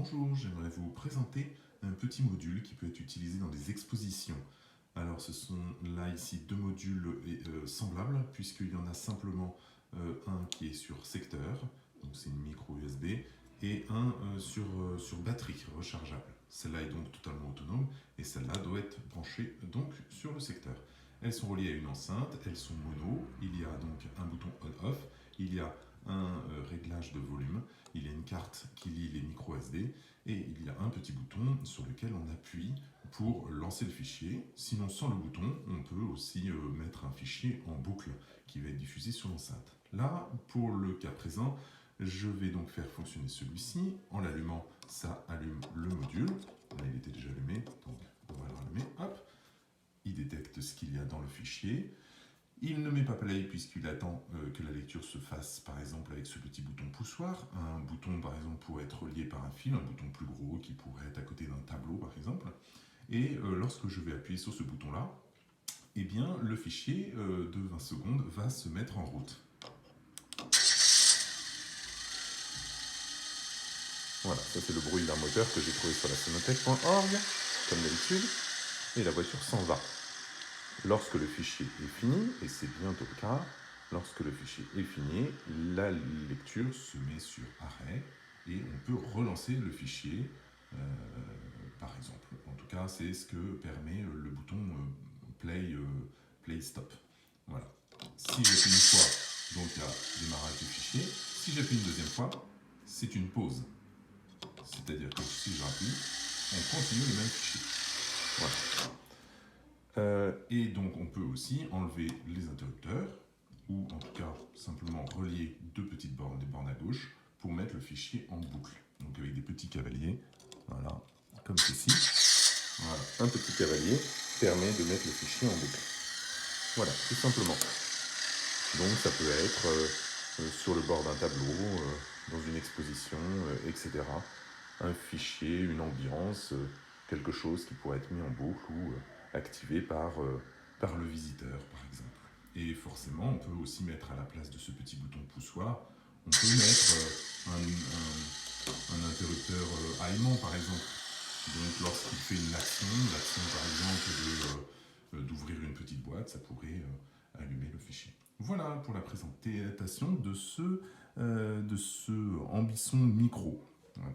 Bonjour, j'aimerais vous présenter un petit module qui peut être utilisé dans des expositions. Alors ce sont là ici deux modules semblables puisqu'il y en a simplement un qui est sur secteur, donc c'est une micro USB, et un sur batterie rechargeable. Celle-là est donc totalement autonome et celle-là doit être branchée donc sur le secteur. Elles sont reliées à une enceinte, elles sont mono, il y a donc un bouton on-off, il y a un réglage de volume, il y a une carte qui lie les micro SD et il y a un petit bouton sur lequel on appuie pour lancer le fichier. Sinon, sans le bouton, on peut aussi mettre un fichier en boucle qui va être diffusé sur l'enceinte. Là, pour le cas présent, je vais donc faire fonctionner celui-ci. En l'allumant, ça allume le module. Là, il était déjà allumé, donc on va le rallumer. Hop, il détecte ce qu'il y a dans le fichier. Il ne met pas play puisqu'il attend que la lecture se fasse par exemple avec ce petit bouton poussoir. Un bouton par exemple pourrait être relié par un fil, un bouton plus gros qui pourrait être à côté d'un tableau par exemple. Et lorsque je vais appuyer sur ce bouton là, eh bien le fichier de 20 secondes va se mettre en route. Voilà, ça c'est le bruit d'un moteur que j'ai trouvé sur la sonotech.org, comme d'habitude, et la voiture s'en va. Lorsque le fichier est fini, et c'est bientôt le cas, lorsque le fichier est fini, la lecture se met sur arrêt et on peut relancer le fichier, par exemple. En tout cas, c'est ce que permet le bouton play stop. Voilà. Si j'appuie une fois, donc il y a démarrage du fichier. Si j'appuie une deuxième fois, c'est une pause. C'est-à-dire que si j'appuie, on continue le même fichier. Voilà. Et donc on peut aussi enlever les interrupteurs ou en tout cas simplement relier deux petites bornes, des bornes à gauche pour mettre le fichier en boucle. Donc avec des petits cavaliers, voilà, comme ceci. Voilà, un petit cavalier permet de mettre le fichier en boucle. Voilà, tout simplement. Donc ça peut être sur le bord d'un tableau, dans une exposition, etc. Un fichier, une ambiance, quelque chose qui pourrait être mis en boucle ou activé par le visiteur, par exemple. Et forcément, on peut aussi mettre à la place de ce petit bouton poussoir, on peut mettre un interrupteur aimant, par exemple. Donc lorsqu'il fait une action par exemple d'ouvrir une petite boîte, ça pourrait allumer le fichier. Voilà pour la présentation de ce Ambisson Micro. Voilà.